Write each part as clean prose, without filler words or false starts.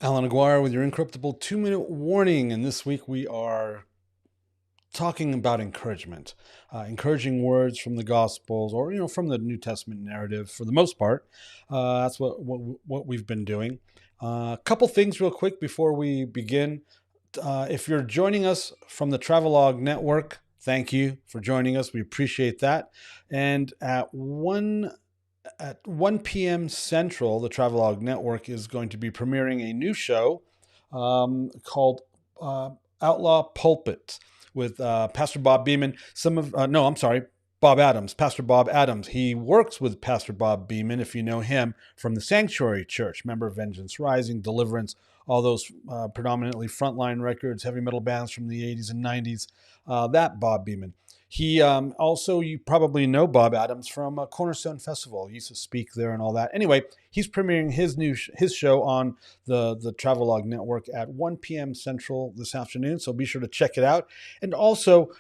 Allan Aguirre with your Incorruptible 2-minute warning. And this week we are talking about encouragement, encouraging words from the Gospels or, from the New Testament narrative for the most part. That's what we've been doing. A couple things real quick before we begin. If you're joining us from the Travelogue Network, thank you for joining us. We appreciate that. And at 1 p.m. Central, the Travelogue Network is going to be premiering a new show called Outlaw Pulpit with Pastor Bob Beeman. Bob Adams, Pastor Bob Adams. He works with Pastor Bob Beeman, if you know him, from the Sanctuary Church. Remember Vengeance Rising, Deliverance, all those predominantly frontline records, heavy metal bands from the 80s and 90s. That Bob Beeman. He also, you probably know Bob Adams from Cornerstone Festival. He used to speak there and all that. Anyway, he's premiering his show on the Travelogue Network at 1 p.m. Central this afternoon. So be sure to check it out. And also,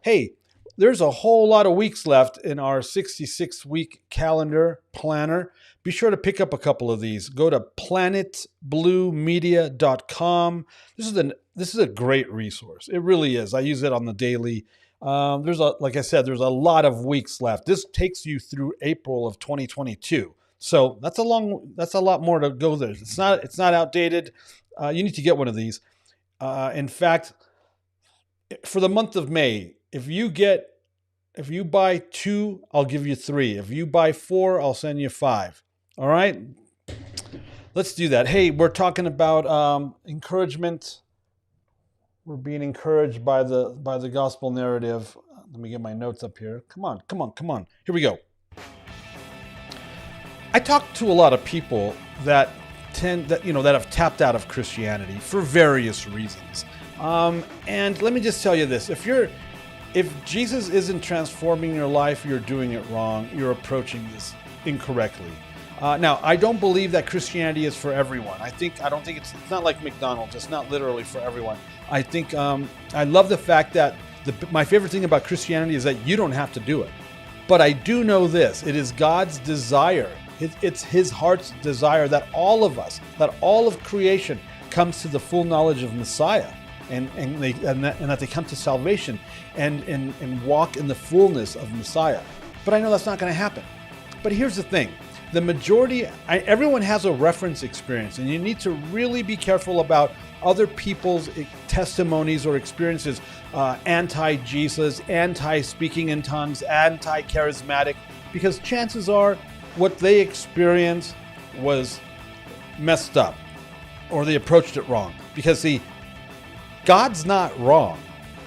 hey, there's a whole lot of weeks left in our 66-week calendar planner. Be sure to pick up a couple of these. Go to planetbluemedia.com. This is a great resource. It really is. I use it on the daily. Like I said, there's a lot of weeks left. This takes you through April of 2022. So that's a lot more to go there. It's not outdated. You need to get one of these. In fact, for the month of May, if you buy 2, I'll give you 3. If you buy 4, I'll send you 5. All right. Let's do that. Hey, we're talking about encouragement. We're being encouraged by the gospel narrative. Let me get my notes up here. Come on. Here we go. I talk to a lot of people that have tapped out of Christianity for various reasons. And let me just tell you this: if Jesus isn't transforming your life, you're doing it wrong. You're approaching this incorrectly. Now, I don't believe that Christianity is for everyone. I don't think it's not like McDonald's. It's not literally for everyone. I think I love the fact that my favorite thing about Christianity is that you don't have to do it. But I do know this: it is God's desire. It's His heart's desire that all of us, that all of creation, comes to the full knowledge of Messiah, and that they come to salvation and walk in the fullness of Messiah. But I know that's not going to happen. But here's the thing. The majority, everyone has a reference experience, and you need to really be careful about other people's testimonies or experiences, anti-Jesus, anti-speaking in tongues, anti-charismatic, because chances are what they experienced was messed up, or they approached it wrong. Because see, God's not wrong.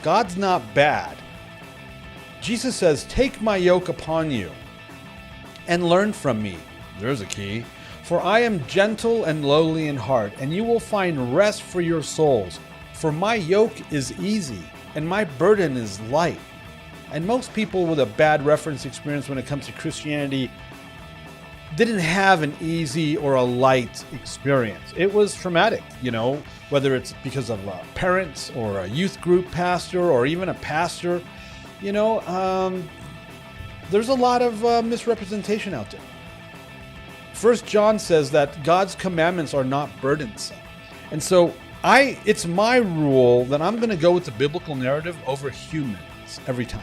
God's not bad. Jesus says, "Take my yoke upon you and learn from me." There's a key. "For I am gentle and lowly in heart, and you will find rest for your souls. For my yoke is easy, and my burden is light." And most people with a bad reference experience when it comes to Christianity didn't have an easy or a light experience. It was traumatic, whether it's because of parents or a youth group pastor or even a pastor. There's a lot of misrepresentation out there. 1 John says that God's commandments are not burdensome. And so it's my rule that I'm going to go with the biblical narrative over humans every time.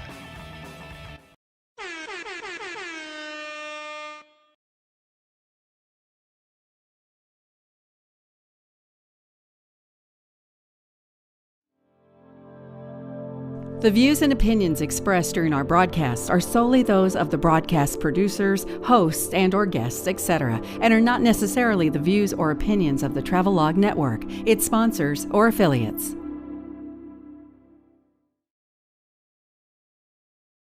The views and opinions expressed during our broadcasts are solely those of the broadcast producers, hosts, and/or guests, etc., and are not necessarily the views or opinions of the Travelogue Network, its sponsors, or affiliates.